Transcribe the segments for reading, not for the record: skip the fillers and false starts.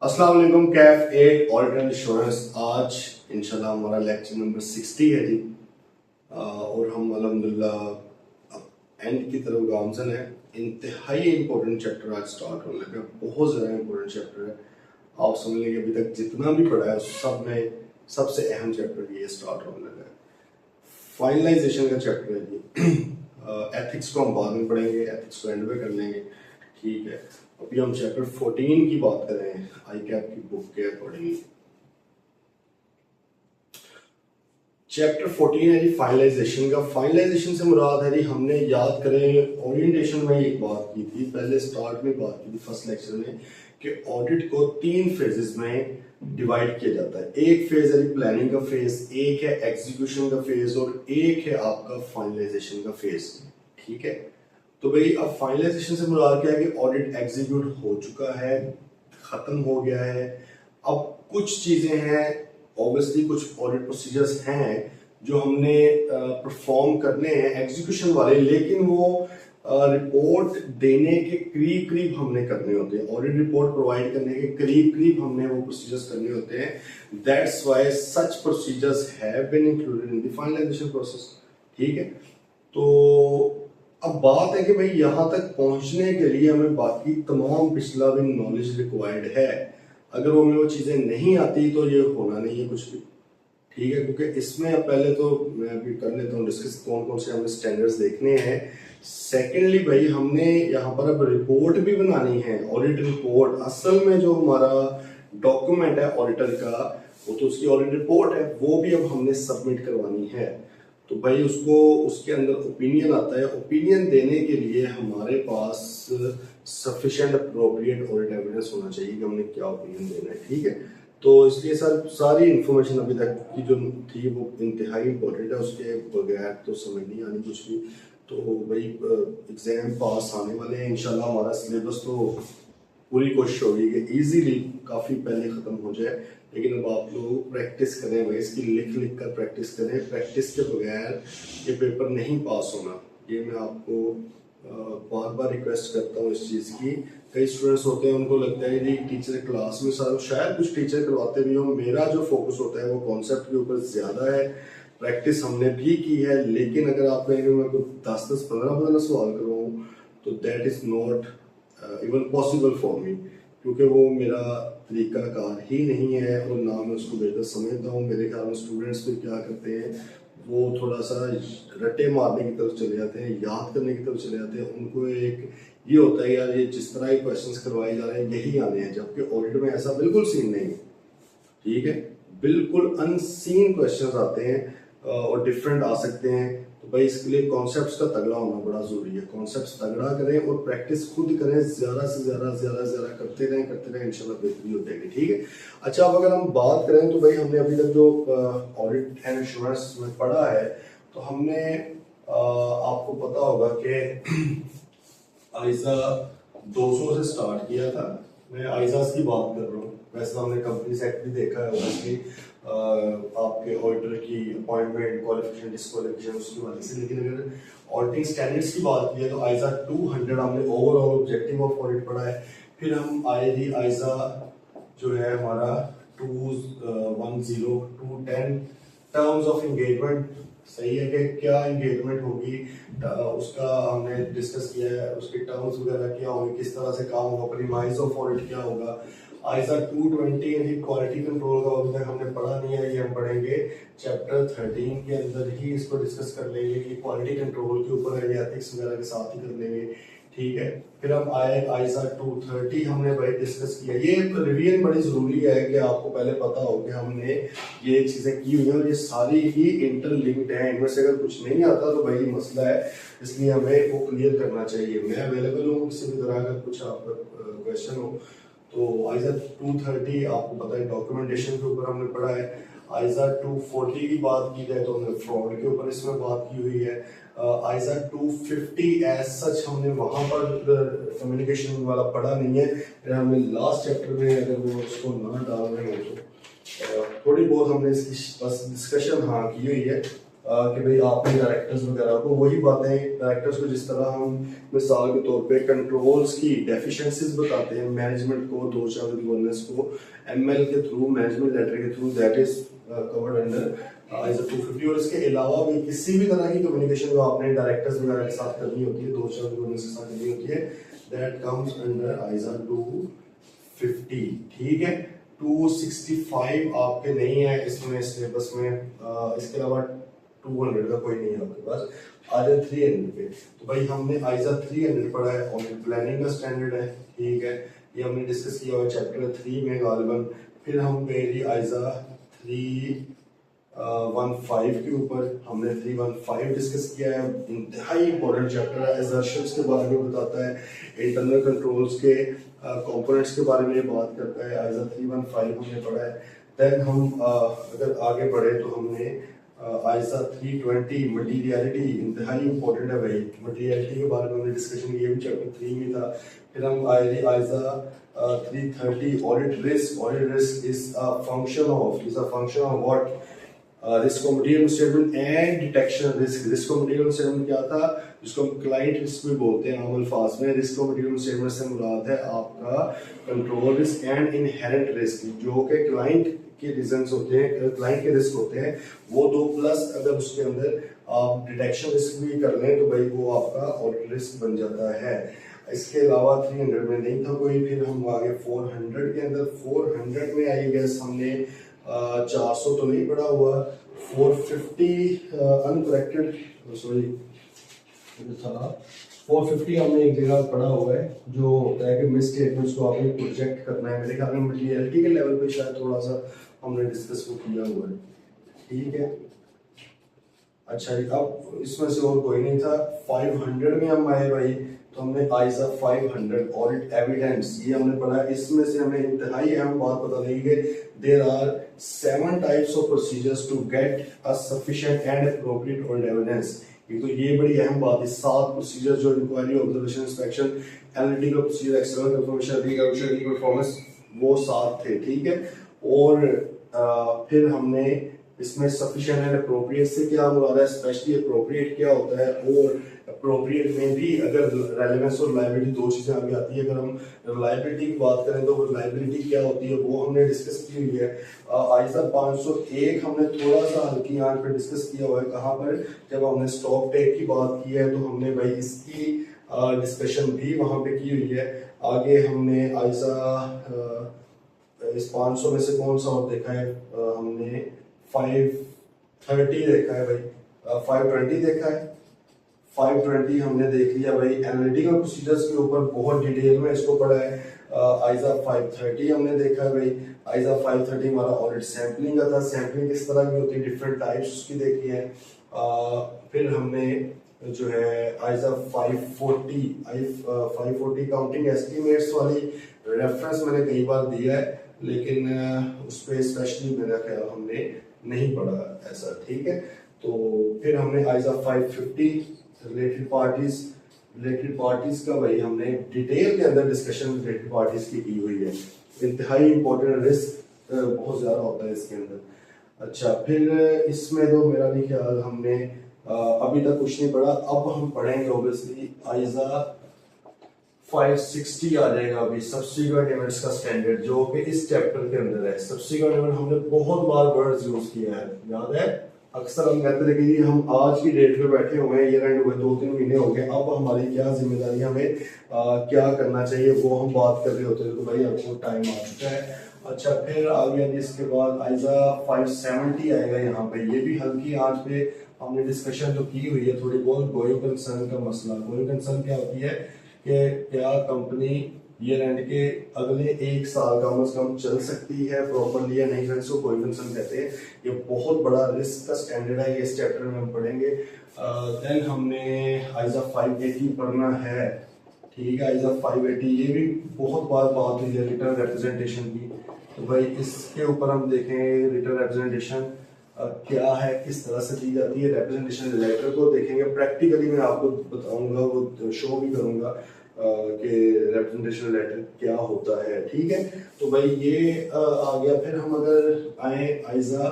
अस्सलाम वालेकुम। Kaif 8 audit and insurance. आज इंशाल्लाह हमारा लेक्चर नंबर 60 है जी। और हम अल्हम्दुलिल्लाह एंड की तरफ गामजन है। इंतहाई इंपॉर्टेंट चैप्टर आज स्टार्ट होने लगा, बहुत ज़्यादा इंपॉर्टेंट चैप्टर है। आप समझ लेंगे अभी तक जितना भी पढ़ा है उस सब में सबसे अहम चैप्टर ये स्टार्ट होने लगा है। फाइनलाइजेशन का चैप्टर है जी। एथिक्स को हम बाद में पढ़ेंगे, एथिक्स को एंड में कर लेंगे, ठीक है। अभी हम चैप्टर 14 की बात कर रहे हैं आई कैप की बुक के अकॉर्डिंग। चैप्टर 14 है जी फाइनलाइजेशन का। फाइनलाइजेशन से मुराद है जी, हमने याद करें ओरिएंटेशन में एक बात की थी, पहले स्टार्ट में बात की थी फर्स्ट लेक्चर में कि ऑडिट को 3 फेजेस में डिवाइड किया जाता है। एक फेज है प्लानिंग का फेज, एक है एग्जीक्यूशन का फेज और एक है आपका फाइनलाइजेशन का फेज, ठीक है। तो भाई अब फाइनलाइजेशन से मुराद क्या है कि ऑडिट एग्जीक्यूट हो चुका है, खत्म हो गया है। अब कुछ चीजें हैं, ऑब्वियसली कुछ ऑडिट प्रोसीजर्स हैं जो हमने परफॉर्म करने हैं एग्जीक्यूशन वाले, लेकिन वो रिपोर्ट देने के करीब करीब हमने करने होते हैं। ऑडिट रिपोर्ट प्रोवाइड करने के करीब करीब हमने वो प्रोसीजर्स करने होते हैं। That's why such procedures have been included in the finalisation process, ठीक है। तो अब बात है कि भाई यहां तक पहुंचने के लिए हमें बाकी तमाम पिछला भी नॉलेज रिक्वायर्ड है। अगर वो हमें वो चीजें नहीं आती तो ये होना नहीं है कुछ भी, ठीक है। क्योंकि इसमें अब पहले तो मैं अभी कर लेता हूँ डिस्कस कौन कौन से हमें स्टैंडर्ड्स देखने हैं। सेकेंडली भाई हमने यहाँ पर अब रिपोर्ट भी बनानी है, ऑडिट रिपोर्ट। असल में जो हमारा डॉक्यूमेंट है ऑडिटर का वो तो उसकी ऑडिट रिपोर्ट है, वो भी अब हमने सबमिट करवानी है। तो भाई उसको उसके अंदर ओपिनियन आता है। ओपिनियन देने के लिए हमारे पास सफिशिएंट अप्रोप्रिएट ऑडिट एविडेंस होना चाहिए कि हमने क्या ओपिनियन देना है, ठीक है। तो इसलिए सर सारी इंफॉर्मेशन अभी तक की जो थी वो इंतहाई इंपॉर्टेंट है, उसके बगैर तो समझ नहीं आनी कुछ भी। तो भाई एग्जाम पास आने वाले हैं इंशाल्लाह। हमारा सिलेबस तो पूरी कोशिश होगी कि इजीली काफ़ी पहले ख़त्म हो जाए, लेकिन अब आप लोग प्रैक्टिस करें भाई, इसकी लिख लिख कर प्रैक्टिस करें। प्रैक्टिस के बगैर ये पेपर नहीं पास होना, ये मैं आपको बार बार रिक्वेस्ट करता हूँ इस चीज़ की। कई स्टूडेंट्स होते हैं उनको लगता है जी टीचर क्लास में सारा, शायद कुछ टीचर करवाते भी हो, मेरा जो फोकस होता है वो कॉन्सेप्ट के ऊपर ज़्यादा है। प्रैक्टिस हमने भी की है, लेकिन अगर आप कहेंगे मैं 10-10, 15-15 सवाल करवाऊँ तो that is not even possible for me, क्योंकि वो मेरा तरीका कार ही नहीं है और ना मैं उसको बेहतर समझता हूँ। मेरे ख्याल में स्टूडेंट्स भी क्या करते हैं, वो थोड़ा सा रटे मारने की तरफ चले जाते हैं, याद करने की तरफ चले जाते हैं। उनको एक ये होता है यार ये जिस तरह ही क्वेश्चंस करवाए जा रहे हैं यही आने हैं, जबकि ऑडिट में ऐसा बिल्कुल सीन नहीं है, ठीक है। बिल्कुल अनसीन क्वेश्चंस आते हैं और डिफरेंट आ सकते हैं। तो भाई इसके लिए कॉन्सेप्ट्स का तगड़ा होना बड़ा जरूरी है। कॉन्सेप्ट्स तगड़ा करें और प्रैक्टिस खुद करें, ज्यादा से ज्यादा करते रहें इंशाल्लाह बेहतरी हो जाएगी, ठीक है। अच्छा, अब अगर हम बात करें तो भाई हमने अभी तक जो ऑडिट एंड इंश्योरेंस में पढ़ा है, तो हमने आपको पता होगा कि आइजा 200 से स्टार्ट किया था। मैं आइजास की बात कर रहा हूँ, वैसे तो हमने कंपनी एक्ट भी देखा है ऑब्वियसली, आपके ऑडिटर की अपॉइंटमेंट, क्वालिफिकेशन, डिस्क्वालिफिकेशन उसकी वजह से। लेकिन अगर ऑडिटिंग स्टैंडर्ड्स की बात की है तो आइजा 200 हमने ओवरऑल ऑब्जेक्टिव ऑफ ऑडिट पढ़ा है। फिर हम आए जी आइजा जो है हमारा 210 210 टर्म्स ऑफ एंगेजमेंट। सही है कि क्या एंगेजमेंट होगी उसका हमने डिस्कस किया है, उसके टर्म्स वगैरह क्या होंगे, किस तरह से काम होगा, प्रीमाइज ऑफ ऑडिट क्या होगा। आइजा 220 यानी क्वालिटी कंट्रोल का अभी तक हमने पढ़ा नहीं है, ये हम पढ़ेंगे चैप्टर 13 के अंदर ही इसको डिस्कस कर लेंगे कि क्वालिटी कंट्रोल के ऊपर है, एथिक्स वगैरह के साथ ही कर लेंगे, ठीक है। फिर हम आए आइजा 230 हमने भाई डिस्कस किया। ये रिवीजन बड़ी जरूरी है कि आपको पहले पता हो कि हमने ये चीजें की हुई है और ये सारी ही इंटरलिंक्ड है। इनमें से अगर कुछ नहीं आता तो भाई मसला है, इसलिए हमें वो क्लियर करना चाहिए। मैं अवेलेबल हूँ किसी भी तरह का कुछ आपका क्वेश्चन हो तो। आइजा 230 आपको पता है डॉक्यूमेंटेशन के ऊपर हमने पढ़ा है। आइजा 240 की बात की जाए तो हमने फ्रॉड के ऊपर इसमें बात की हुई है। आइजा 250 एज सच हमने वहां पर कम्युनिकेशन वाला पढ़ा नहीं है। फिर हमने लास्ट चैप्टर में अगर वो उसको ना डाल रहे हो तो थोड़ी बहुत हमने इसकी बस डिस्कशन हाँ की हुई है। कि भाई आपने डायरेक्टर्स वगैरह को वही बातें, डायरेक्टर्स को जिस तरह हम मिसाल के तौर पे कंट्रोल्स की डेफिशिएंसीज बताते हैं मैनेजमेंट को, दो चार गवर्नेंस को एमएल के थ्रू, मैनेजमेंट लेटर के through, that is covered under ISO 250। और इसके अलावा भी किसी भी तरह की कम्युनिकेशन जो आपने डायरेक्टर्स वगैरह के साथ करनी होती है, दो चार गवर्नेंस के साथ करनी होती है, दैट कम्स अंडर ISO 250। ठीक है, 265 आपके नहीं है इसमें सिलेबस में, इसके अलावा 200 का कोई नहीं है आपके पास। आ जाए 300 पे, तो भाई हमने ISO 300 पढ़ा है, ऑडिट प्लानिंग का स्टैंडर्ड है। ठीक है, ये हमने डिस्कस किया हुआ चैप्टर 3 में गालिबन। फिर हम गए जी ISO 315 के ऊपर, हमने 315 डिस्कस किया है, इंतहाई इंपॉर्टेंट चैप्टर है, एजर्शंस के बारे में बताता है, इंटरनल कंट्रोल्स के कंपोनेंट्स के बारे में बात करता है। ISO 315 हमने पढ़ा है। देन हम अगर आगे बढ़े तो हमने ISO 320 मटीरियलिटी, इंतहाई इंपॉर्टेंट है भाई, मटीरियलिटी के बारे में हमने डिस्कशन किया, भी चैप्टर 3 में था। फिर हम आए ISO 330 audit risk. Audit risk is a function of what, risk of material statement and detection risk. Risk of material statement क्या था, जिसको हम क्लाइंट रिस्क भी बोलते हैं आम अल्फाज में। रिस्क ऑफ मटेरियल स्टेटमेंट से मुराद है आपका control risk and inherent risk, जो कि क्लाइंट के रीजंस होते हैं, क्लाइंट के रिस्क होते हैं वो दो, प्लस अगर उसके अंदर आप डिटेक्शन रिस्क भी कर लें तो भाई वो आपका ऑडिट रिस्क बन जाता है। इसके अलावा 300 में नहीं था कोई। फिर हम आगे 400 के अंदर, 400 में आई गैस हमने 400 तो नहीं पढ़ा हुआ, 450 अनकरेक्टेड, सॉरी था 450 हमने एक जगह पढ़ा हुआ है, जो होता है कि मिस स्टेटमेंट्स को आपने प्रोजेक्ट करना है। मेरे ख्याल में मटीरियलिटी के लेवल पे शायद थोड़ा सा हमने डिस्कस को किया हुआ है। ठीक है, अच्छा अब इसमें से और कोई नहीं था। 500 में हम आए भाई, तो हमने ISO 500 ऑडिट एविडेंस, ये हमने पढ़ा। इसमें से हमें इंतहाई अहम बात पता लगी कि there are 7 types of procedures to get a sufficient and appropriate audit evidence. तो ये बड़ी अहम बात है, 7 प्रोसीजर जो inquiry, observation, inspection, analytical procedure, external confirmation, recalculation, re performance, वो 7 थे। ठीक है, और फिर हमने इसमें सफिशिएंट एंड एप्रोप्रिएट से क्या मुराद है, स्पेशली एप्रोप्रिएट क्या होता है, और एप्रोप्रिएट में भी अगर रेलेवेंस और लायबिलिटी दो चीजें आगे आती है। अगर हम लायबिलिटी की बात करें तो लायबिलिटी क्या होती है वो हमने डिस्कस की हुई है। ISO 501 हमने थोड़ा सा हल्की आंच पे डिस्कस किया हुआ है। कहाँ पर, जब हमने स्टॉक टेक की बात की है तो हमने भाई इसकी डिस्कशन भी वहां पे की हुई है। आगे हमने ISO इस 500 में से कौन सा और देखा है, हमने 530 देखा है भाई, 520 देखा है, 520 हमने देख लिया भाई। एनालिटिकल प्रोसीजर्स के ऊपर बहुत डिटेल में इसको पढ़ा है। ISO 530 हमने देखा है भाई। ISO 530 हमारा ऑडिट सैंपलिंग का था, सैंपलिंग किस तरह की होती है, डिफरेंट टाइप्स उसकी देखी है। फिर हमने जो है ISO 540 काउंटिंग एस्टिमेट्स वाली रेफरेंस मैंने कई बार दिया है, लेकिन उस पर स्पेशली मेरा ख्याल हमने नहीं पढ़ा ऐसा। ठीक है, तो फिर हमने ISO 550 रिलेटेड पार्टीज का भाई हमने डिटेल के अंदर डिस्कशन रिलेटेड पार्टीज की हुई है। इंतहाई इंपॉर्टेंट, रिस्क बहुत ज्यादा होता है इसके अंदर। अच्छा, फिर इसमें तो मेरा भी ख्याल हमने अभी तक कुछ नहीं पढ़ा। अब हम पढ़ेंगे ऑब्वियसली ISO 560 आ जाएगा अभी, सब्सिक्वेंट इवेंट्स का स्टैंडर्ड, जो कि इस चैप्टर के अंदर है। सब्सिक्वेंट इवेंट हमने बहुत बार वर्ड्स यूज किया है, याद है। अक्सर हम कहते थे कि हम आज की डेट पे बैठे हुए हैं, ईयर एंड हुए 2-3 महीने हो गए, अब हमारी क्या जिम्मेदारी, हमें क्या करना चाहिए वो हम बात कर रहे होते हैं। तो भाई आपको टाइम आ चुका है। अच्छा, फिर आ गया इसके बाद ISO 570 आएगा यहाँ पे। ये भी हल्की आंच पे हमने डिस्कशन तो की हुई है थोड़ी बहुत। गोइंग कंसर्न का मसला, गोइंग कंसर्न क्या होती है कि क्या कंपनी ईयर एंड के अगले 1 साल कम से कम चल सकती है प्रॉपरली या नहीं, फिर इसको गोइंग कंसर्न कहते हैं। ये बहुत बड़ा रिस्क का स्टैंडर्ड है, ये इस चैप्टर में हम पढ़ेंगे। देन हमने ISO 580 पढ़ना है। ठीक है, ISO 580 ये भी बहुत बार बात हुई है रिटर्न रिप्रेजेंटेशन की। तो भाई इसके ऊपर हम देखें रिटर्न रिप्रेजेंटेशन क्या है, किस तरह से दी जाती है। रिप्रेजेंटेशन लेटर को देखेंगे, प्रैक्टिकली मैं आपको बताऊंगा, वो शो भी करूंगा कि रिप्रेजेंटेशन लेटर क्या होता है। ठीक है, तो भाई ये आ गया। फिर हम अगर आए ISO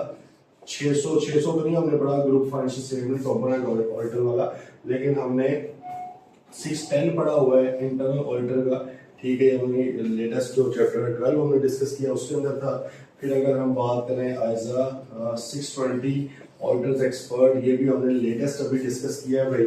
600 तो नहीं हमने पढ़ा group financial statement component auditor वाला, लेकिन हमने 610 पढ़ा हुआ है इंटरनल ऑडिटर का। ठीक है, हमने लेटेस्ट जो चैप्टर 12 हमने डिस्कस किया उसके अंदर था। फिर अगर हम बात करें आइजा 620 ऑडिटर्स एक्सपर्ट, ये भी हमने लेटेस्ट अभी डिस्कस किया है भाई।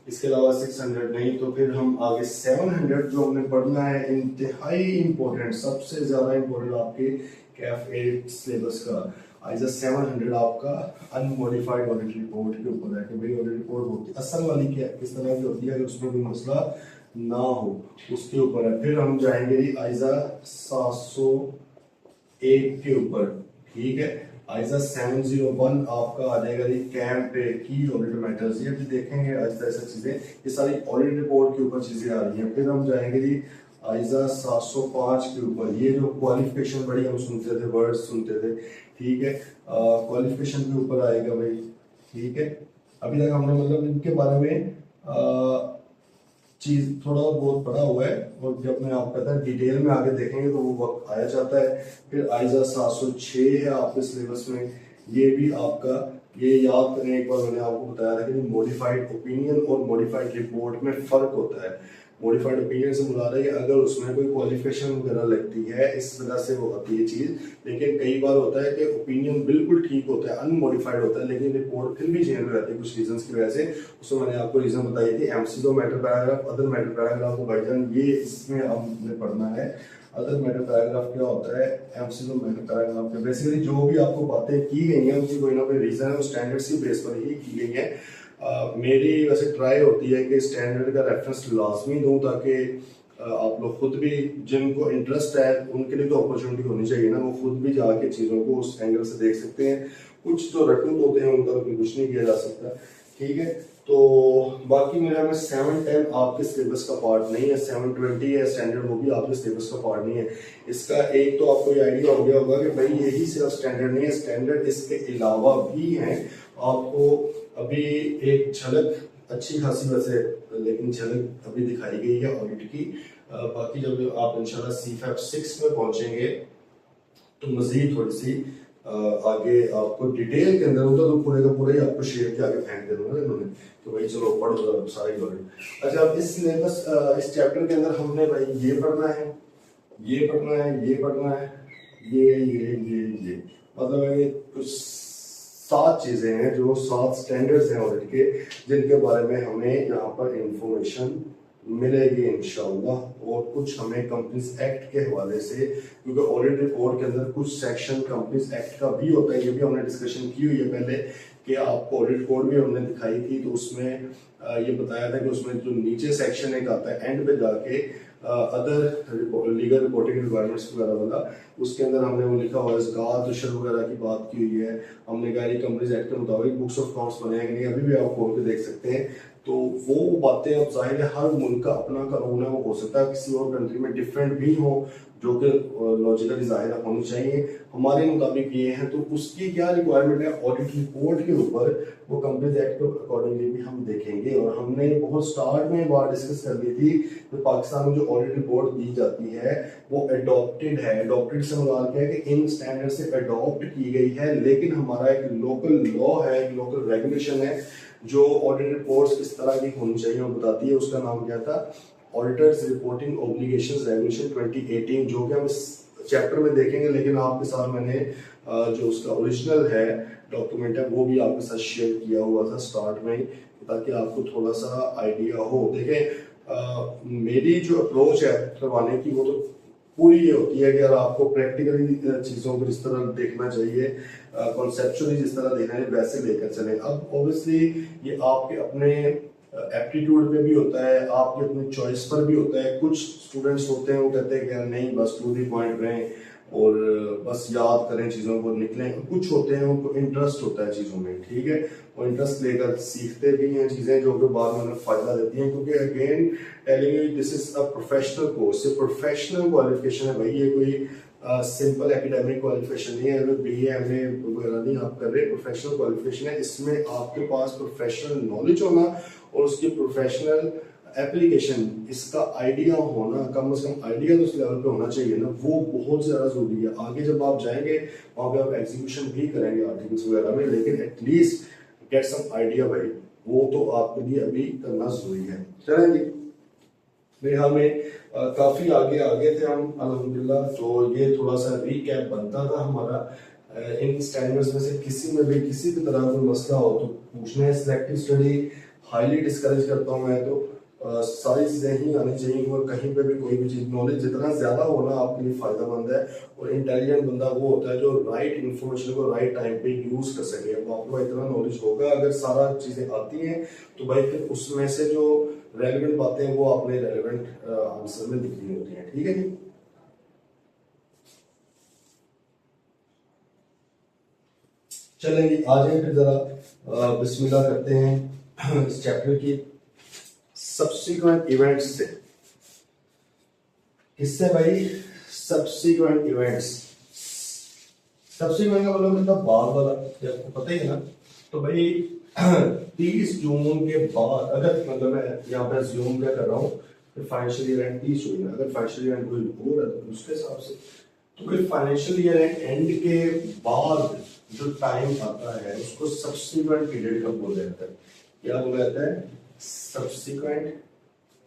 इसके अलावा 600 नहीं, तो फिर हम आगे 700 जो हमने पढ़ना है, इंतहाई इंपॉर्टेंट, सबसे ज्यादा इंपॉर्टेंट आपके कैफ 8 सिलेबस का आइजा 700 आपका अनमोडिफाइड ऑडिट रिपोर्ट के ऊपर है कि भाई ऑडिट रिपोर्ट होती असल वाली क्या किस तरह की होती है, अगर उसमें कोई मसला ना हो उसके ऊपर है। फिर हम जाएंगे जी आइजा 701 के ऊपर। ठीक है, आइजा 701 आपका आ जाएगा जी कैम पे की ऑडिट मैटर्स, ये भी देखेंगे आइजा ऐसा चीजें, ये सारी ऑडिट रिपोर्ट के ऊपर चीजें आ रही हैं। फिर हम जाएंगे जी आइजा 705 के ऊपर, ये जो क्वालिफिकेशन बड़ी हम सुनते थे, वर्ड्स सुनते थे। ठीक है, क्वालिफिकेशन के ऊपर आएगा भाई। ठीक है, अभी तक हमने मतलब इनके बारे में चीज थोड़ा बहुत पढ़ा हुआ है, और जब मैं आपको कहता है डिटेल में आगे देखेंगे तो वो वक्त आया जाता है। फिर आइजा 706 है आपके सिलेबस में, ये भी आपका, ये याद करें, एक बार मैंने आपको बताया था कि मॉडिफाइड ओपिनियन और मॉडिफाइड रिपोर्ट में फर्क होता है। मॉडिफाइड ओपिनियन से मुराद है कि अगर उसमें कोई क्वालिफिकेशन वगैरह लगती है, इस वजह से वो होती है चीज। लेकिन कई बार होता है कि ओपिनियन बिल्कुल ठीक होता है, अनमोडिफाइड होता है, लेकिन रिपोर्ट फिर भी चेंज हो जाती है कुछ रीजंस की वजह से। उसमें मैंने आपको रीजन बताई थी, एमसीजो matter paragraph, other matter paragraph को भाईजान ये इसमें हमने पढ़ना है। अदर मैटर पैराग्राफ क्या होता है, एमसीजो मैटर पैराग्राफ में बेसिकली जो भी आपको बातें की गई हैं उसकी कोई ना कोई रीजन है, वो स्टैंडर्ड्स की बेस पर ही की गई है। मेरी वैसे ट्राई होती है कि स्टैंडर्ड का रेफरेंस लाजमी दूं, ताकि आप लोग खुद भी, जिनको इंटरेस्ट है उनके लिए तो अपॉर्चुनिटी होनी चाहिए ना, वो खुद भी जाके चीज़ों को उस एंगल से देख सकते हैं। कुछ जो रटूत होते हैं उनका तो कुछ नहीं किया जा सकता। ठीक है, तो बाकी मेरा में 710 आपके सिलेबस का पार्ट नहीं है, 720 है स्टैंडर्ड, वो भी आपके सिलेबस का पार्ट नहीं है। इसका एक तो आपको ये आइडिया हो गया होगा कि भाई यही सिर्फ स्टैंडर्ड नहीं है, स्टैंडर्ड इसके अलावा भी हैं। आपको अभी एक झलक अच्छी खासी वैसे, लेकिन झलक अभी दिखाई गई है ऑडिट की। बाकी जब आप इंशाल्लाह CFAP 6 में पहुंचेंगे तो मजीद थोड़ी सी आगे आपको डिटेल के अंदर होता, तो पूरे का पूरा ही आपको शेयर के आगे फेंक दे दूंगा इन्होंने, तो भाई चलो पढ़ो सारी ऑडिट। अच्छा, अब इस सिलेबस इस चैप्टर के अंदर हमने भाई ये पढ़ना है, ये पढ़ना है, ये पढ़ना है, ये मतलब है कुछ 7 चीजें हैं, जो 7 स्टैंडर्ड्स हैं ऑडिट के, जिनके बारे में हमें यहाँ पर इंफॉर्मेशन मिलेगी इंशाल्लाह। और कुछ हमें कंपनीज एक्ट के हवाले से, क्योंकि ऑडिट रिपोर्ट के अंदर कुछ सेक्शन कंपनीज एक्ट का भी होता है, ये भी हमने डिस्कशन की हुई है पहले, कि आपको ऑडिट कोड भी हमने दिखाई थी, तो उसमें ये बताया था कि उसमें जो नीचे सेक्शन एक आता है एंड पे जाके अदर लीगल रिपोर्टिंग रिक्वायरमेंट्स वगैरह वाला, उसके अंदर हमने वो लिखा हुआ है, ज़कात दुशर वगैरह की बात की हुई है। हमने कहा कंपनीज एक्ट के मुताबिक बुक्स ऑफ अकाउंट्स बने हैं कि नहीं, अभी भी आप खोल के देख सकते हैं। तो वो बातें अब जाहिर है हर मुल्क का अपना कानून है, वो हो सकता है किसी और कंट्री में डिफरेंट भी हो, जो कि लॉजिकली जाहिर होनी चाहिए। हमारे मुताबिक ये है, तो उसकी क्या रिक्वायरमेंट है ऑडिट रिपोर्ट के ऊपर, वो कंपनीज एक्ट के अकॉर्डिंगली भी हम देखेंगे। और हमने बहुत स्टार्ट में बात डिस्कस कर ली थी कि पाकिस्तान में जो ऑडिट रिपोर्ट दी जाती है वो एडॉप्टेड है। एडॉप्टेड से मुराद क्या है कि इन स्टैंडर्ड से एडॉप्ट की गई है, लेकिन हमारा एक लोकल लॉ है, एक लोकल रेगुलेशन है जो ऑडिट रिपोर्ट्स किस तरह की होनी चाहिए वो बताती है। उसका नाम क्या था, ऑडिटर्स रिपोर्टिंग ऑब्लिगेशंस रेगुलेशन 2018, जो कि हम इस चैप्टर में देखेंगे। लेकिन आपके साथ मैंने जो उसका ओरिजिनल है डॉक्यूमेंट है वो भी आपके साथ शेयर किया हुआ था स्टार्ट में, ताकि आपको थोड़ा सा आइडिया हो। देखें, मेरी जो अप्रोच है करवाने की वो तो पूरी ये होती है कि अगर आपको प्रैक्टिकली चीज़ों को जिस तरह देखना चाहिए, कॉन्सेप्चुअली जिस तरह देखना है वैसे लेकर चले। अब ऑब्वियसली ये आपके अपने एप्टीट्यूड पे भी होता है, आपके अपने चॉइस पर भी होता है। कुछ स्टूडेंट्स होते हैं वो कहते हैं कि नहीं बस टू दी पॉइंट रहें और बस याद करें चीज़ों को निकलें। कुछ होते हैं उनको इंटरेस्ट होता है चीज़ों में, ठीक है, वो इंटरेस्ट लेकर सीखते भी हैं चीज़ें जो कि बाद में उन्हें फ़ायदा देती हैं। क्योंकि again telling you this is a professional course, ये प्रोफेशनल क्वालिफिकेशन है भाई, ये कोई सिंपल एकेडमिक क्वालिफिकेशन नहीं है, BA MA वगैरह नहीं आप कर रहे, प्रोफेशनल क्वालिफिकेशन है। इसमें आपके पास प्रोफेशनल नॉलेज होना और उसकी प्रोफेशनल एप्लीकेशन, इसका आइडिया होना, कम से कम आइडिया तो उस लेवल पे होना चाहिए ना, वो बहुत ज़्यादा ज़रूरी है। आगे जब आप जाएंगे वहाँ पे आप एग्जीक्यूशन भी करेंगे आर्टिकल्स वगैरह में, लेकिन एटलीस्ट गेट सम आइडिया भाई, वो तो आपके लिए अभी करना ज़रूरी है। चलें जी, मेरे ख्याल में काफ़ी आगे आगे थे हम अल्हम्दुलिल्लाह। तो ये थोड़ा सा रीकैप बनता था हमारा। इन स्टैंडर्ड्स में से किसी में भी किसी भी तरह कोई मसला हो तो पूछना है। सिलेक्टिव स्टडी हाईली डिस्करेज करता हूँ मैं, तो सारी चीज़ें ही आनी चाहिए, और कहीं पे भी कोई भी चीज़, नॉलेज जितना ज़्यादा होना आपके लिए फ़ायदेमंद है। और इंटेलिजेंट बंदा वो होता है जो राइट इन्फॉर्मेशन को राइट टाइम पे यूज़ कर सके। अब आपको इतना नॉलेज होगा, अगर सारा चीज़ें आती हैं तो भाई फिर उसमें से जो रेलिवेंट बातें हैं वो आपने रेलिवेंट आंसर में लिखनी होती हैं। ठीक है जी, चलेंगे आ जाए फिर जरा बिस्मिल्लाह करते हैं इस चैप्टर की सब्सिक्वेंट इवेंट्स से। इससे भाई सब्सिक्वेंट इवेंट्स, सब्सिक्वेंट का मतलब कितना बाद वाला, आपको पता ही है ना। तो भाई 30 जून के बाद, अगर मतलब मैं यहाँ पे अज्यूम क्या कर रहा हूँ, फाइनेंशियल ईयर एंड 30 जून, अगर फाइनेंशियल ईयर एंड कोई हो रहा है तो उसके हिसाब से, तो भाई फाइनेंशियल ईयर एंड के बाद जो टाइम आता है उसको सब्सिक्वेंट पीरियड का बोला जाता है। क्या बोला जाता है? सब्सिक्वेंट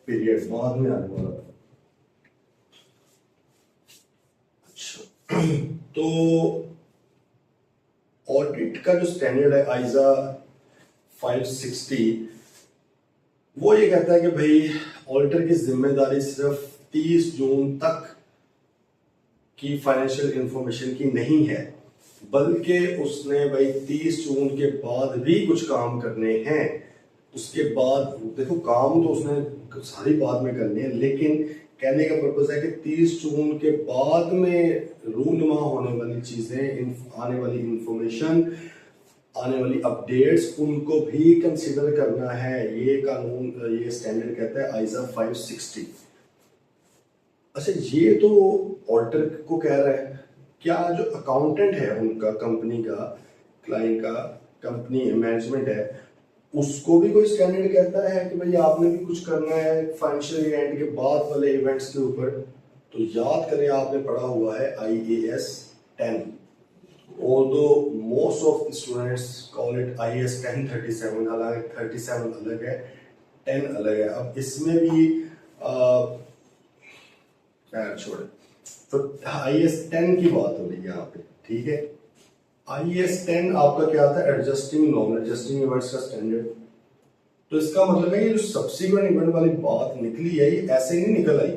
पीरियड, बाद में आने वाला। अच्छा, तो ऑडिट का जो स्टैंडर्ड है आइजा 560, वो ये कहता है कि भाई ऑडिटर की जिम्मेदारी सिर्फ 30 जून तक की फाइनेंशियल इंफॉर्मेशन की नहीं है, बल्कि उसने भाई 30 जून के बाद भी कुछ काम करने हैं। उसके बाद देखो, काम तो उसने सारी बाद में करने हैं, लेकिन कहने का पर्पज है कि 30 जून के बाद में रूनुमा होने वाली चीजें, आने वाली इंफॉर्मेशन, आने वाली अपडेट्स, उनको भी कंसीडर करना है। ये कानून, ये स्टैंडर्ड कहता है आइजा 560। अच्छा, ये तो ऑडिटर को कह रहा है, क्या जो अकाउंटेंट है उनका, कंपनी का, क्लाइंट का, कंपनी मैनेजमेंट है, उसको भी कोई स्टैंडर्ड कहता है कि भाई आपने भी कुछ करना है फाइनेंशियल इवेंट के बाद वाले इवेंट्स के ऊपर? तो याद करें, आपने पढ़ा हुआ है IAS 10, although most of the students call it IAS 1037, हालांकि 37 अलग है, 10 अलग है। अब इसमें भी छोड़े, तो IAS 10 की बात हो रही है यहाँ पे, ठीक है। IAS 10 आपका क्या था? एडजस्टिंग नॉन एडजस्टिंग इवेंट्स का स्टैंडर्ड। तो इसका मतलब है कि जो सब्सिक्वेंट इवेंट वाली बात निकली है, ये ऐसे ही नहीं निकल आई,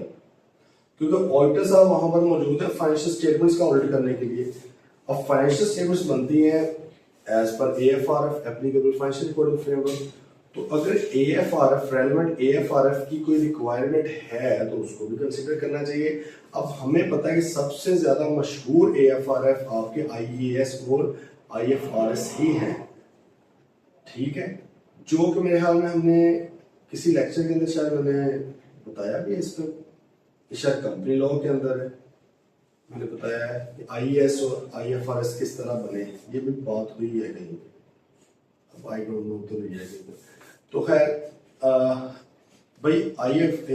क्योंकि ऑडिटर साहब वहां पर मौजूद है फाइनेंशियल स्टेटमेंट्स का ऑडिट करने के लिए। अब फाइनेंशियल स्टेटमेंट्स बनती हैं as per AFRF, applicable financial reporting framework. तो अगर AFRF, रेलेवेंट AFRF की कोई रिक्वायरमेंट है तो उसको भी कंसीडर करना चाहिए। अब हमें पता है कि सबसे ज्यादा मशहूर AFRF आपके IAS और IFRS ही हैं, ठीक है, जो कि मेरे ख्याल में हमने किसी लेक्चर के अंदर शायद मैंने बताया भी है, इस पर शायद कंपनी लॉ के अंदर है, मैंने बताया है कि IAS और IFRS किस तरह बने, ये भी बात हुई है कहीं पे, अब आई डोंट नो तो नहीं है कहीं। तो खैर भाई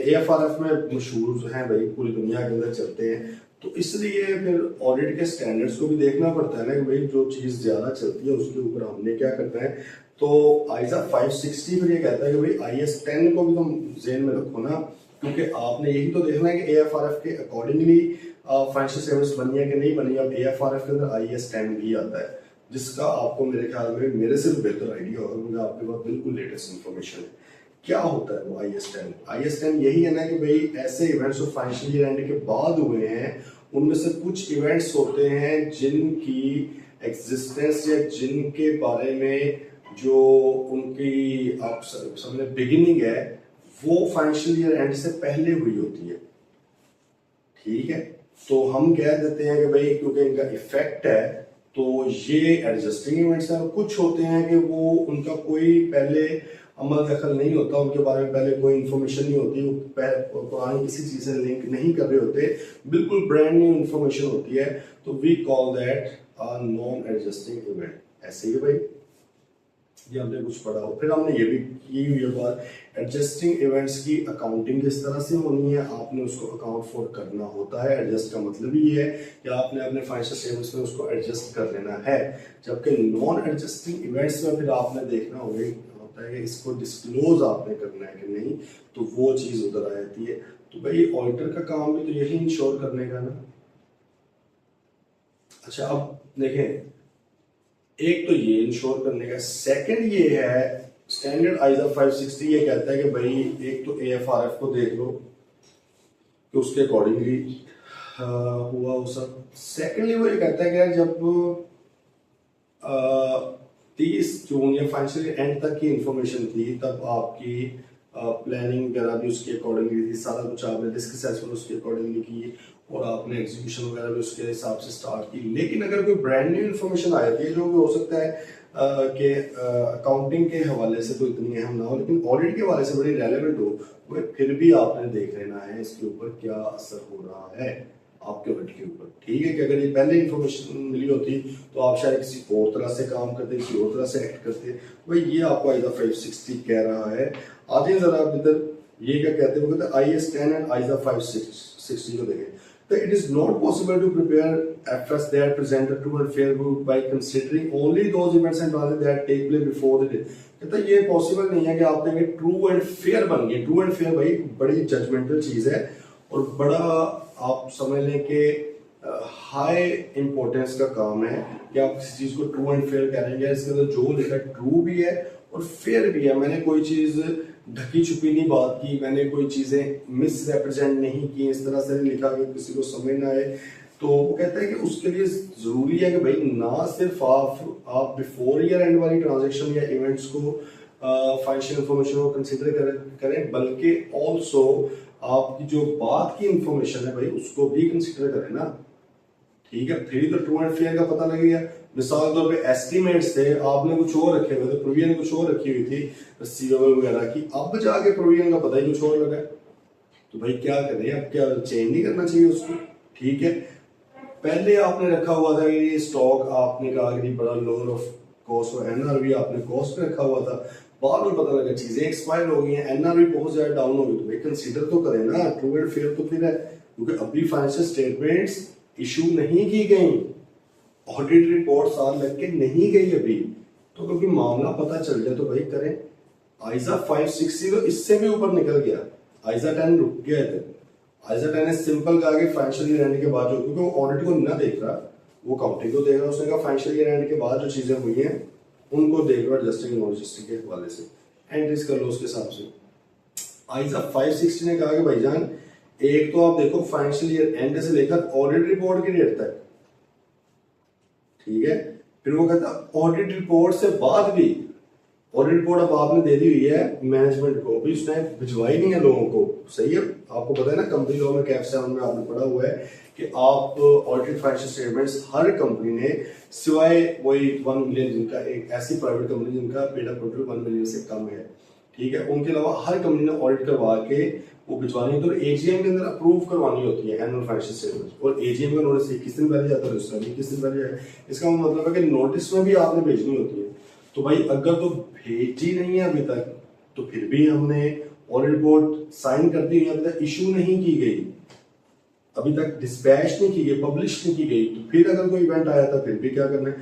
AFRF में मशहूर जो हैं भाई, पूरी दुनिया के अंदर चलते हैं, तो इसलिए फिर ऑडिट के स्टैंडर्ड्स को भी देखना पड़ता है ना कि भाई जो चीज़ ज़्यादा चलती है उसके ऊपर हमने क्या करना है। तो आइजा 560 फिर ये कहता है कि भाई IAS 10 को भी तुम जेन में रखो ना, क्योंकि आपने यही तो देखना है कि AFRF के अकॉर्डिंगली फाइनेंशियल सर्विस बनी है कि नहीं बनी। अब AFRF के अंदर IAS 10 भी आता है, जिसका आपको मेरे ख्याल में मेरे से भी बेहतर आइडिया होगा, क्योंकि आपके पास बिल्कुल लेटेस्ट इन्फॉर्मेशन है। क्या होता है वो IAS 10? IAS 10 यही है ना कि भाई ऐसे इवेंट्स जो फाइनेंशियल ईयर एंड के बाद हुए हैं, उनमें से कुछ इवेंट्स होते हैं जिनकी एग्जिस्टेंस या जिनके बारे में जो उनकी आप समझे बिगिनिंग है, वो फाइनेंशियल ईयर एंड से पहले हुई होती है, ठीक है। तो हम कह देते हैं कि भाई क्योंकि इनका इफेक्ट है तो ये एडजस्टिंग इवेंट्स हैं। कुछ होते हैं कि वो उनका कोई पहले अमल दखल नहीं होता, उनके बारे में पहले कोई इन्फॉर्मेशन नहीं होती, वो पुरानी किसी चीज से लिंक नहीं कर रहे होते, बिल्कुल ब्रांड न्यू इन्फॉर्मेशन होती है, तो we call that a non adjusting event. ऐसे ही भाई ये हमने कुछ पढ़ा हो। फिर हमने ये भी की हुई है बात, एडजस्टिंग इवेंट्स की अकाउंटिंग किस तरह से होनी है, आपने उसको अकाउंट फॉर करना होता है। एडजस्ट का मतलब ये है कि आपने अपने फाइनेंशियल स्टेटमेंट्स में उसको एडजस्ट कर लेना है। जबकि नॉन एडजस्टिंग इवेंट्स में फिर आपने देखना होता है कि इसको डिस्क्लोज आपने करना है कि नहीं, तो वो चीज़ उधर आ जाती है। तो भाई ऑडिटर का काम भी तो यही इंश्योर करने का ना। अच्छा अब देखें, एक तो ये इंश्योर करने का, सेकंड ये है स्टैंडर्ड आइजा 560 ये कहता है कि भाई एक तो AFRF को देख लो कि उसके अकॉर्डिंगली हुआ वो सब। सेकेंडली वो ये कहता है कि यार जब 30 जून या फाइनेंशियल एंड तक की इंफॉर्मेशन थी, तब आपकी प्लानिंग वगैरह भी उसके अकॉर्डिंगली थी, सारा कुछ आपने रिस्क असेसमेंट उसके अकॉर्डिंगली की और आपने एग्जीक्यूशन वगैरह भी उसके हिसाब से स्टार्ट की। लेकिन अगर कोई ब्रांड न्यू इन्फॉर्मेशन आ जाती है, जो हो सकता है कि अकाउंटिंग के हवाले से तो इतनी अहम ना हो लेकिन ऑडिट के हवाले से बड़ी रेलेवेंट हो, वो फिर भी आपने देख लेना है इसके ऊपर क्या असर हो रहा है आपके ऑडिट के ऊपर। ठीक है कि अगर ये पहले इन्फॉर्मेशन मिली होती तो आप शायद किसी और तरह से काम करते, किसी और तरह से एक्ट करते। भाई ये आपको आइजा 560 कह रहा है। आते हैं जरा इधर, ये क्या कहते हैं, वो कहते हैं IAS 10 एंड आइजा 560 को देखें। So it is not possible to prepare FS that present a true and fair view by considering only those events and transactions that take place before the day। कहता है ये पॉसिबल नहीं है कि आप देंगे ट्रू एंड फेयर बन गए। ट्रू एंड फेयर भाई बड़ी जजमेंटल चीज है और बड़ा आप समझ लें कि हाई इंपॉर्टेंस का काम है कि आप किसी चीज को ट्रू एंड फेयर करेंगे। इसके अंदर जो लिखा है ट्रू भी है और फेयर भी है। मैंने कोई चीज ढकी छुपी नहीं बात की, मैंने कोई चीजें मिस रिप्रेजेंट नहीं की, इस तरह से नहीं लिखा कि किसी को समझ ना आए। तो वो कहता है कि उसके लिए जरूरी है कि भाई ना सिर्फ आप बिफोर ईयर एंड वाली ट्रांजैक्शन या इवेंट्स को फाइनेंशियल इंफॉर्मेशन को कंसीडर करें बल्कि ऑल्सो आपकी जो बात की इंफॉर्मेशन है भाई उसको भी कंसीडर करें ना। ठीक है, फिर तो ट्रू एंड फेयर का पता लगेगा। मिसाल तौर पे एस्टिमेट्स थे, आपने कुछ और रखे हुए थे, प्रोविजन कुछ और रखी हुई थी रिसीवेबल वगैरह की, अब जाके प्रोविजन का पता ही कुछ और लगा है, तो भाई क्या करें, अब क्या चेंज नहीं करना चाहिए उसको। ठीक है, पहले आपने रखा हुआ था कि स्टॉक आपने कहा कि बड़ा लोअर ऑफ कॉस्ट और NRV आपने कॉस्ट पे रखा हुआ था, बाद में पता लगा चीजें एक्सपायर हो गई हैं, NRV बहुत ज्यादा डाउन हो गई, तो भाई कंसीडर तो करें ना। ट्रू एंड फेयर तो फिर है, क्योंकि अभी फाइनेंशियल स्टेटमेंट्स इशू नहीं की गई, ऑडिट रिपोर्ट साल लग के नहीं गई अभी, तो क्योंकि मामला पता चल जाए तो भाई करें। आइजा 560 तो इससे भी ऊपर निकल गया, आइजा 10 रुक गया इधर। आइजा 10 ने सिंपल कहा कि फाइनेंशियल ईयर एंड के बाद जो, क्योंकि वो ऑडिट को ना देख रहा, वो काउंटिंग को देख रहा, उसने कहा फाइनेंशियल ईयर एंड के बाद जो चीजें हुई हैं उनको देख लो एडजस्टिंग नॉन एडजस्टिंग के हवाले से, एंट्रीज कर लो उसके हिसाब से। आइजा 560 ने कहा कि भाईजान एक तो आप देखो फाइनेंशियल ईयर एंड से लेकर ऑडिट रिपोर्ट की डेट तक, ठीक है। फिर वो कहता ऑडिट रिपोर्ट से बाद भी, ऑडिट रिपोर्ट अब आपने दे दी हुई है मैनेजमेंट को, अभी उसने भिजवाई नहीं है लोगों को, सही है। आपको पता है ना कंपनी लॉ में कैप 7 में आपने पढ़ा हुआ है कि आप ऑडिटेड फाइनेंशियल स्टेटमेंट्स हर कंपनी ने, सिवाय वही 1 मिलियन जिनका, एक ऐसी प्राइवेट कंपनी जिनका पेड अप टोटल 1 मिलियन से कम है, ठीक है, उनके अलावा हर कंपनी ने ऑडिट करवा के वो भिजवानी है, तो AGM के अंदर अप्रूव करवानी होती है एनुअल फाइनेंशियल स्टेटमेंट, और AGM का नोटिस 21 दिन पहले जाता है, दूसरा 21 दिन पहले जाए। इसका मतलब है कि नोटिस में भी आपने भेजनी होती है। तो भाई अगर तो भेजी नहीं है अभी तक, तो फिर भी हमने ऑडिट रिपोर्ट साइन कर दी है, अभी तक इशू नहीं की गई, अभी तक डिस्पैच नहीं की गई, पब्लिश नहीं की गई, तो फिर अगर कोई इवेंट आया था फिर भी क्या करना है।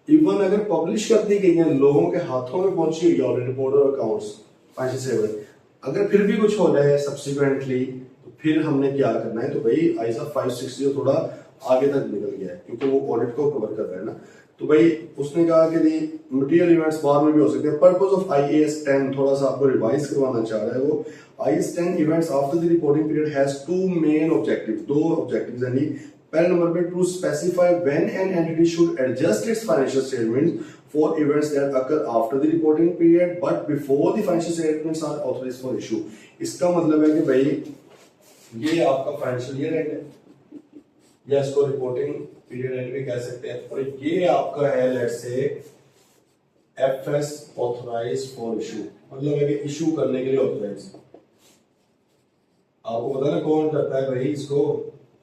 इवन अगर पब्लिश कर दी गई है, लोगों के हाथों में पहुंची हुई ऑडिट रिपोर्ट और अकाउंट्स फाइनेंशियल स्टेटमेंट, अगर फिर भी कुछ हो जाए सब्सिक्वेंटली, तो फिर हमने क्या करना है। तो भाई आइजा 560 थोड़ा आगे तक निकल गया है क्योंकि वो ऑडिट को कवर कर रहा है ना। तो भाई उसने कहा कि मटेरियल इवेंट्स बाद में भी हो सकते हैं। पर्पस ऑफ IAS 10 थोड़ा सा आपको रिवाइज करवाना चाह रहा है वो। IAS 10 events after the reporting period has 2 main objectives, 2 objectives यानी पहले नंबर पे to specify when an entity should adjust its financial statements for events that occur after the reporting period but before the financial statements are authorised for issue. इसका मतलब है कि भाई ये आपका फाइनेंशियल ईयर एंड है, या इसको रिपोर्टिंग पीरियड एंड भी कह सकते हैं, और ये आपका है let's say FS authorise for issue, मतलब है कि इशू करने के लिए ऑथराइज। आपको पता है ना कौन करता है भाई इसको,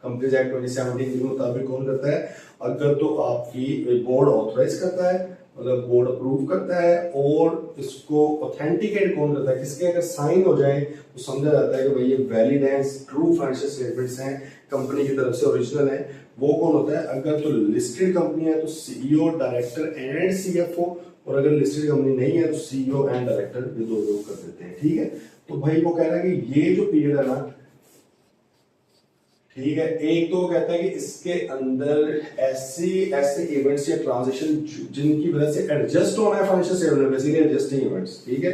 कंपनीज एक्ट 2017 के मुताबिक कौन करता है, अगर तो आपकी बोर्ड ऑथराइज करता है, मतलब बोर्ड अप्रूव करता है, और इसको ऑथेंटिकेट कौन करता है, किसके अगर साइन हो जाए तो समझा जाता है कि भाई ये वैलिड है, ट्रू फाइनेंशियल स्टेटमेंट्स हैं, कंपनी की तरफ से ओरिजिनल है। वो कौन होता है? अगर तो लिस्टेड कंपनी है तो सीईओ, डायरेक्टर एंड सीएफओ, और अगर लिस्टेड कंपनी नहीं है तो सीईओ एंड डायरेक्टर ये दो लोग कर देते हैं। ठीक है, तो भाई वो कह रहा है कि ये जो पीरियड है ना, ठीक है, एक तो कहता है कि इसके अंदर ऐसे इवेंट्स या ट्रांजिशन जिनकी वजह से एडजस्ट होना है financial statement, basically adjusting events, ठीक है,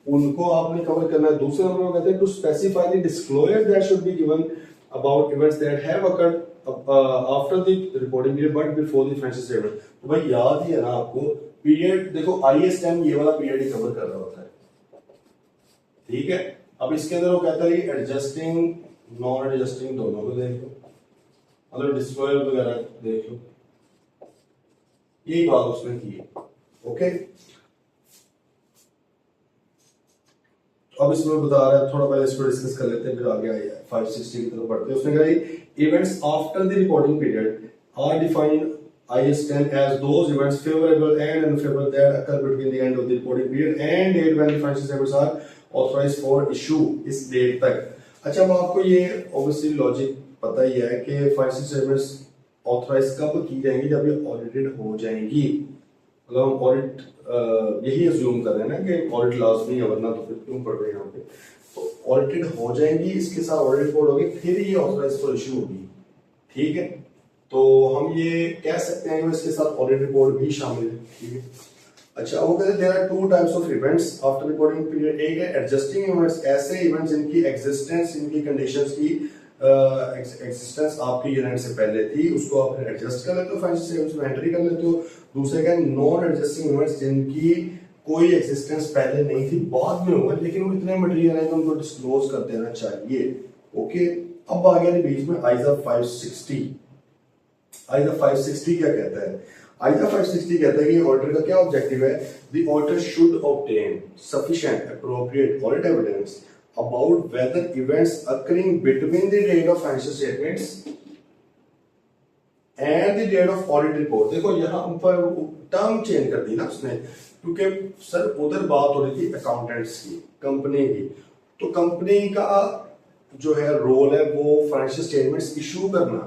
उनको आपने कवर करना है। दूसरे नंबर में कहते हैं to specify the disclosure that should be given about events that have occurred after the reporting period but before the financial statement. तो भाई याद ही है ना आपको, पीरियड देखो IAS 10 ये वाला पीरियड ही कवर कर रहा होता है। ठीक है, अब इसके अंदर वो कहता है कि एडजस्टिंग, नॉन एडजस्टिंग दोनों को देख लो, मतलब डिस्क्लोजर वगैरह देख लो, यही बात उसने की है। ओके, अब इसमें बता रहा है, थोड़ा पहले इसको डिस्कस कर लेते हैं, फिर आगे आइए 560 की तरफ बढ़ते हैं। उसने कहा events after the reporting period are defined IAS 10 as those events favorable and unfavorable that occur between the end of the reporting period and date when the financial statements are authorized for issue, इस date तक। अच्छा, अब आपको ये obviously logic पता ही है कि financial statements authorise कब की जाएंगी? जब ये ऑडिटेड हो जाएंगी। मतलब हम ऑडिट यही अज्यूम कर रहे हैं ना कि ऑडिट लाजमी है, वरना तो फिर क्यों पढ़ रहे हैं यहाँ पे। तो ऑडिटेड हो जाएंगी, इसके साथ ऑडिट रिपोर्ट होगी, फिर ये ऑथराइज फॉर इशू होगी। ठीक है, तो हम ये कह सकते हैं कि इसके साथ ऑडिट रिपोर्ट भी शामिल है। ठीक है, अच्छा, वो कहते हैं there are two types of events after reporting period. एक है एडजस्टिंग इवेंट्स, ऐसे इवेंट्स जिनकी एग्जिस्टेंस, इनकी कंडीशंस की एग्जिस्टेंस आपकी ईयर से पहले थी, उसको आप एडजस्ट कर लेते हो, फाइनेंशियल स्टेटमेंट्स में एंट्री कर लेते हो। दूसरे का नॉन एडजस्टिंग इवेंट्स, जिनकी कोई एग्जिस्टेंस पहले नहीं थी, बाद में हुआ, लेकिन वो इतने मटेरियल है तो उनको डिस्क्लोज कर देना चाहिए। ओके, अब आ गया बीच में आइजा 560। आइजा 560 क्या कहता है? आइजा 560 कहता है कि ऑडिटर का क्या ऑब्जेक्टिव है? The auditor should obtain sufficient appropriate audit evidence about whether events occurring between the date of financial statements and the date of audit report। देखो यहाँ पर टर्म चेंज कर दी ना उसने, क्योंकि सर उधर बात हो रही थी अकाउंटेंट्स की, कंपनी की। तो कंपनी का जो है रोल है वो फाइनेंशियल स्टेटमेंट्स इशू करना,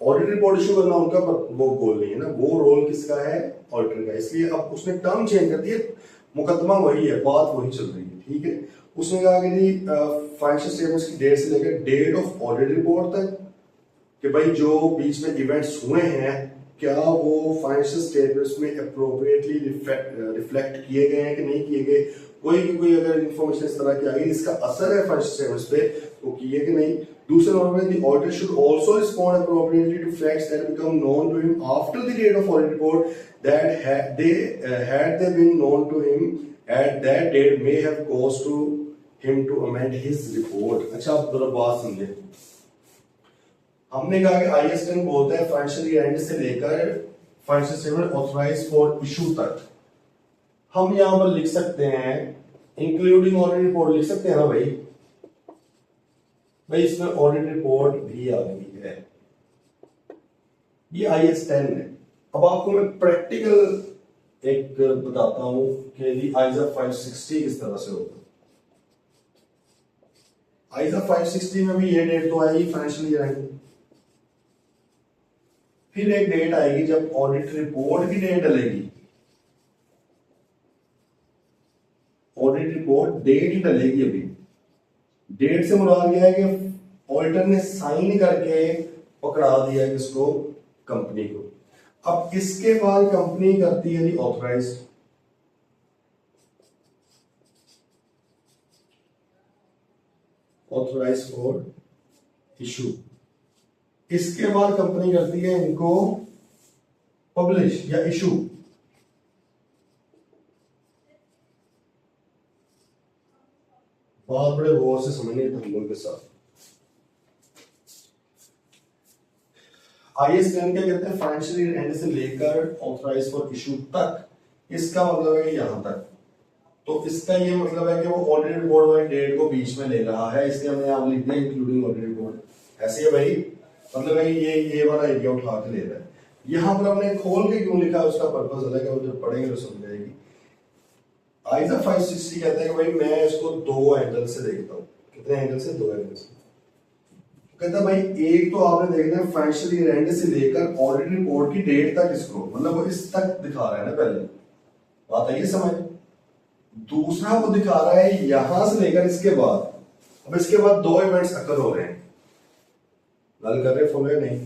ऑडिट रिपोर्ट इशू करना उनका वो गोल नहीं है ना, वो रोल किसका है? ऑडिटर का। इसलिए अब उसने टर्म चेंज कर दी, मुकदमा वही है, बात वही चल रही है। ठीक है, उसने कहा कि फाइनेंशियल स्टेटमेंट्स की डेट से लेकर डेट ऑफ ऑडिट रिपोर्ट तक, कि भाई जो बीच में इवेंट्स हुए हैं क्या वो फाइनेंशियल स्टेटमेंट्स में अप्रोप्रिएटली रिफ्लेक्ट किए गए हैं कि नहीं किए गए। कोई अगर इंफॉर्मेशन इस तरह की आ गई इसका असर है फाइनेंशियल स्टेटमेंट्स पे, तो किए कि नहीं। दूसरे नंबर में the auditor should also respond appropriately to facts that become known to him after the date of audit report that had they been known to him at that date may have caused to him to amend his report। अच्छा, आप जरा बात समझे। हमने कहा कि IAS 10 बोलता है फाइनेंशियल ईयर एंड से लेकर financial statement authorise for issue तक। हम यहां पर लिख सकते हैं इंक्लूडिंग ऑडिट रिपोर्ट, लिख सकते हैं ना भाई। भाई इसमें ऑडिट रिपोर्ट भी आ गई है, ये IAS 10 है। अब आपको मैं प्रैक्टिकल एक बताता हूं कि आइजा 560 किस तरह से होगा। आइजा 560 में भी ये डेट तो आएगी फाइनेंशियल ईयर एंड, फिर एक डेट आएगी जब ऑडिट रिपोर्ट की डेट डलेगी। ऑडिट रिपोर्ट डेट ही डलेगी। अभी डेट से मुराद यह है कि ऑडिटर ने साइन करके पकड़ा दिया किसको? कंपनी को। अब इसके बाद कंपनी करती है ऑथराइज, ऑथराइज फॉर इशू। इसके बाद कंपनी करती है इनको पब्लिश या इशू। बहुत बड़े गौर से समझिए हम के साथ। IAS 10 क्या कहते हैं? फाइनेंशियल ईयर एंड से लेकर ऑथराइज फॉर इशू तक। इसका मतलब है कि यहां तक। तो इसका ये मतलब है कि वो ऑडिट रिपोर्ट वाली डेट को बीच में ले रहा है, इसलिए हमने यहां लिख दिया इंक्लूडिंग ऑडिट रिपोर्ट। ऐसे ही भाई, मतलब है ये वाला एरिया उठा के ले रहा है। यहाँ पर हमने खोल के क्यों लिखा है उसका पर्पस अलग है, वो जब पढ़ेंगे तो समझ आएगी। आइजा 560 कहता है कि भाई मैं इसको दो एंगल से देखता हूँ। कितने एंगल से? दो एंगल से। कहता है भाई एक तो आपने देखना है फाइनेंशियल ईयर एंड से लेकर ऑडिट रिपोर्ट की डेट तक इसको, मतलब वो इस तक दिखा रहा है ना, पहले बात है ये समझ। दूसरा वो दिखा रहा है यहां से लेकर इसके बाद। अब इसके बाद दो इवेंट्स अकर हो रहे हैं, गल कर रहे फॉलो या नहीं।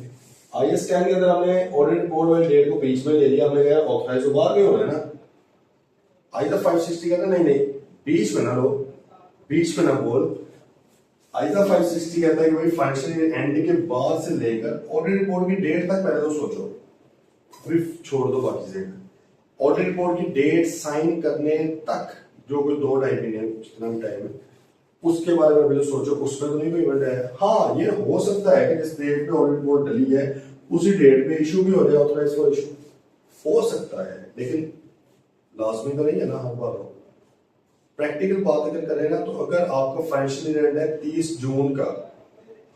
आईएस 10 के अंदर हमने ऑडिट रिपोर्ट वाली डेट को बीच में ले लिया, हमने कहा ऑथराइज तो बाहर में हो रहा है ना। आईजा 560 कहता नहीं नहीं बीच में ना लो, बीच में ना बोल। आईजा 560 कहता है कि भाई फाइनेंशियल ईयर एंड के बाद से लेकर ऑडिट रिपोर्ट की डेट तक पहले तो सोचो, फिर छोड़ दो बाकी चीजें। ऑडिट रिपोर्ट की डेट साइन करने तक जो कोई 2-2.5 महीने जितना भी टाइम है उसके बारे में पहले सोचो, उसमें तो नहीं कोई इवेंट है। हाँ ये हो सकता है कि जिस डेट पे ऑडिट रिपोर्ट डली है उसी डेट पे इशू भी हो जाए ऑथराइज फॉर इशू, हो सकता है, लेकिन लाजमी तो नहीं है ना हर बार हो। प्रैक्टिकल बात अगर करें ना, तो अगर आपका फाइनेंशियल ईयर एंड है 30 जून का,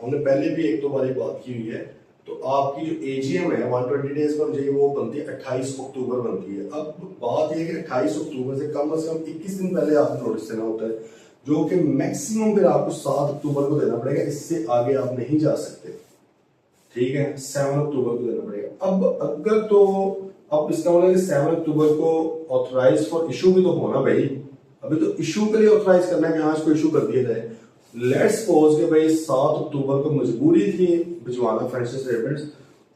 हमने पहले भी एक दो बारी बात की हुई है, तो आपकी जो एजीएम है 120 डेज पर जो वो बनती है 28 अक्टूबर बनती है। अब बात यह है कि 28 अक्टूबर से कम 21 दिन पहले आपको नोटिस देना होता है, जो कि मैक्सिमम फिर आपको 7 अक्टूबर को देना पड़ेगा, इससे आगे आप नहीं जा सकते, ठीक है। 7 अक्टूबर को देना पड़ेगा। अब अगर तो अब इसका मतलब 7 अक्टूबर को ऑथराइज फॉर इशू भी तो होना भाई, अभी तो इशू के लिए ऑथराइज करना है कि हाँ इसको इशू कर दिया जाए। लेट्स सपोज के भाई 7 अक्टूबर को मजबूरी थी भिजवाना फाइनेंशियल स्टेटमेंट्स,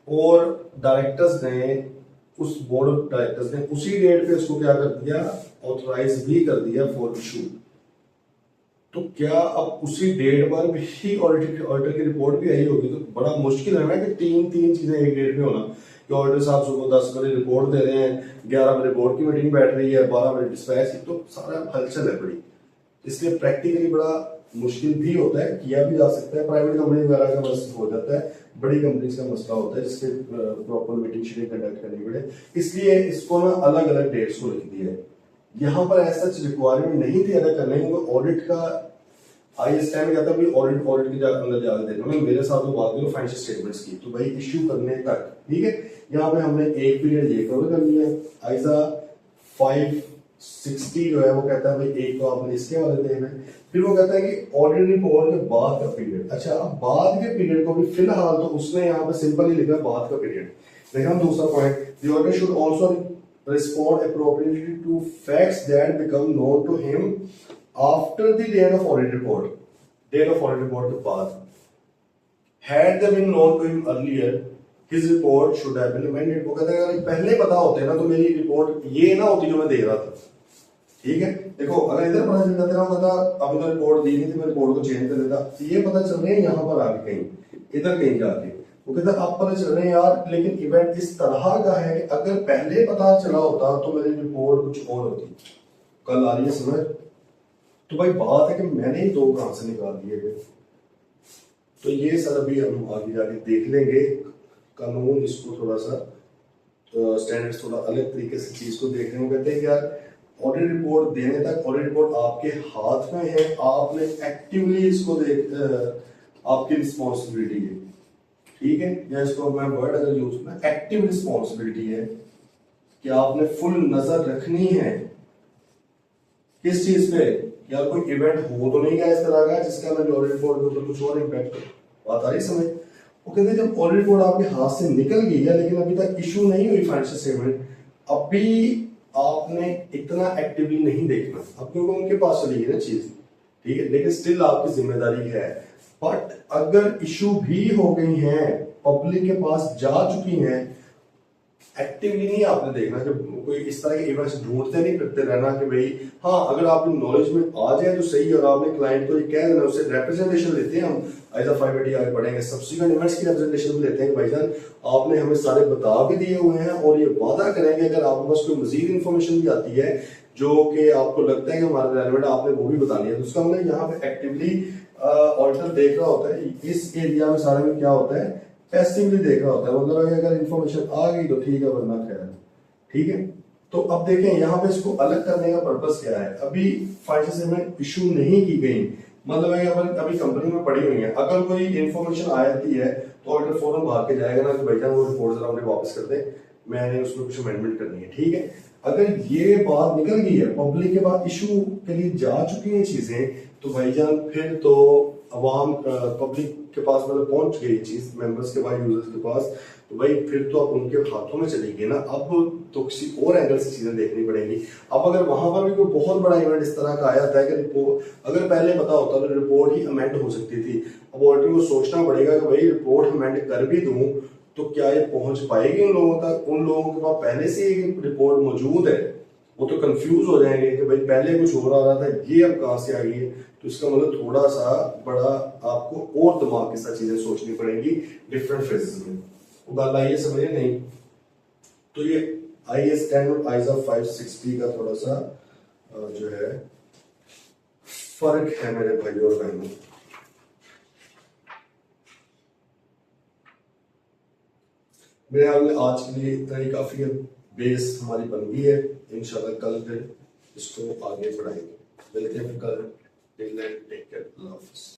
और डायरेक्टर्स ने, उस बोर्ड ऑफ डायरेक्टर्स ने उसी डेट पे इसको क्या कर दिया, ऑथराइज भी कर दिया फॉर इशू। तो क्या अब उसी डेट पर भी ऑडिटर की रिपोर्ट भी आई होगी, तो बड़ा मुश्किल है ना कि तीन चीजें एक डेट में होना, कि ऑडिटर साहब सुबह 10 बजे रिपोर्ट दे रहे हैं, 11 बजे बोर्ड की मीटिंग बैठ रही है, 12 बजे डिस्पैच, तो सारा हलचल है बड़ी। इसलिए प्रैक्टिकली बड़ा मुश्किल भी होता है, किया भी जा सकता है। प्राइवेट कंपनी वगैरह का बस हो जाता है, बड़ी कंपनीज का मसला होता है जिसके प्रॉपर मीटिंग शीटिंग कंडक्ट करनी पड़े, इसलिए इसको ना अलग अलग डेट्स को लिख दिया है। यहाँ पर ऐसा रिक्वायरमेंट नहीं थी अगर करने को ऑडिट का। आईएस 10 कहता है ऑडिट के अंदर जाकर देखना, मैं मेरे साथ तो बात करूँ फाइनेंशियल स्टेटमेंट्स की, तो भाई इश्यू करने तक, ठीक है। यहाँ पे हमने एक पीरियड ये कवर कर लिया। आईजा 560 जो है वो कहता है भाई एक तो आपने इसके वाले देखना है, फिर वो कहता है कि ऑडिट रिपोर्ट के बाद का पीरियड। अच्छा, अब बाद के पीरियड को भी फिलहाल तो उसने यहाँ पे सिंपल ही लिखा बाद का पीरियड। देखा हम दूसरा point, the auditor should also respond appropriately to facts that become known to him after the date of audit report. Date of audit report के बाद, had they been known to him earlier, his report should have been amended। वो कहता है अगर पहले पता होते ना तो मेरी रिपोर्ट ये ना होती जो मैं दे रहा था, ठीक है। देखो अगर इधर पता चल जाता होता अभी तो रिपोर्ट दी नहीं थी, मैं रिपोर्ट को चेंज कर देता, तो ये पता चल रहा है यहाँ पर आगे कहीं, इधर कहीं जाके। वो कहता अब पता चल रहे हैं यार, लेकिन इवेंट इस तरह का है कि अगर पहले पता चला होता तो मेरी रिपोर्ट कुछ और होती। कल आ रही है समझ? तो भाई बात है कि मैंने ही दो कहां से निकाल दिए गए, तो ये सर अभी हम आगे जाके देख लेंगे। कानून इसको थोड़ा सा स्टैंडर्ड्स थोड़ा अलग तरीके से चीज को देखने को कहते हैं कि यार ऑडिट रिपोर्ट देने तक, ऑडिट रिपोर्ट आपके हाथ में है, आपने एक्टिवली इसको आपकी रिस्पॉन्सिबिलिटी है, ठीक है। या इसको मैं वर्ड अगर यूज करना, एक्टिव रिस्पॉन्सिबिलिटी है कि आपने फुल नजर रखनी है किस चीज पे, यार कोई इवेंट हो तो नहीं गया इस तरह का जिसका मैं ऑडिट रिपोर्ट के ऊपर कुछ और इम्पैक्ट हो। बात आ रही समझ? वो कहते हैं जब ऑडिट रिपोर्ट आपके हाथ से निकल गई है लेकिन अभी तक इशू नहीं हुई फाइनेंशियल स्टेटमेंट, अभी आपने इतना एक्टिवली नहीं देखना, अब क्योंकि उनके पास चली गई ना चीज, ठीक है, लेकिन स्टिल आपकी जिम्मेदारी है। बट अगर इशू भी हो गई हैं, पब्लिक के पास जा चुकी हैं, एक्टिवली नहीं आपने देखना कि कोई इस तरह के इवेंट्स ढूंढते नहीं फिरते रहना कि भाई हाँ अगर आपकी नॉलेज में आ जाए तो सही है, और आपने क्लाइंट को ये कह देना, उससे रिप्रेजेंटेशन लेते हैं हम आइजा 580 आगे बढ़ेंगे, सब्सिक्वेंट इवेंट्स की रिप्रेजेंटेशन भी लेते हैं कि भाईजान आपने हमें सारे बता भी दिए हुए हैं और ये वादा करेंगे अगर आपके पास कोई मजीद इन्फॉर्मेशन भी आती है जो कि आपको लगता है कि हमारा रेलेवेंट, आपने वो भी बतानी है। तो उसका मतलब यहाँ पे एक्टिवली ऑडिटर देख रहा होता है, इस एरिया में सारे में क्या होता है, पैसिवली देख रहा होता है, मतलब अगर इन्फॉर्मेशन आ गई तो ठीक है वरना खैर, ठीक है। तो अब देखें यहाँ पे इसको अलग करने का पर्पस क्या है। अभी फाइनेंशियल स्टेटमेंट इशू नहीं की गई, मतलब है कि अभी कंपनी में पड़ी हुई है, अगर कोई इन्फॉर्मेशन आ जाती है तो ऑडिटर फौरन भाग के जाएगा ना कि भाईजान वो रिपोर्ट जरा मुझे वापस कर दे, मैंने उसमें कुछ अमेंडमेंट करनी है, ठीक है। अगर ये बात निकल गई है, पब्लिक के पास इशू के लिए जा चुकी हैं चीजें, तो भाईजान फिर तो अवाम पब्लिक के पास मतलब पहुंच गई चीज, मेंबर्स के पास, यूजर्स के पास, तो भाई फिर तो अब उनके हाथों में चली गई ना। अब तो किसी और एंगल से चीजें देखनी पड़ेंगी। अब अगर वहां पर भी कोई बहुत बड़ा इवेंट इस तरह का आया था कि रिपोर्ट अगर पहले पता होता तो रिपोर्ट ही अमेंड हो सकती थी। अब ऑडिटर को सोचना पड़ेगा कि भाई रिपोर्ट अमेंड कर भी दूं तो क्या ये पहुंच पाएगी उन लोगों तक, उन लोगों के पास पहले से ही रिपोर्ट मौजूद है, वो तो कंफ्यूज हो जाएंगे कि भाई पहले कुछ हो रहा था, ये अब कहां से आ गई है। तो इसका मतलब थोड़ा सा बड़ा आपको और दिमाग के साथ चीजें सोचनी पड़ेंगी डिफरेंट फेजेस में। वो गल आई है समझे नहीं? तो ये IAS 10 और ISA 560 का थोड़ा सा जो है फर्क है मेरे भाई और बहनों। मेरे ख्याल में आज के लिए इतना ही काफी है, बेस हमारी बन गई है। इंशाल्लाह कल फिर इसको आगे बढ़ाएंगे। मिलते हैं कल। टेक केयर, अल्लाह हाफिज़।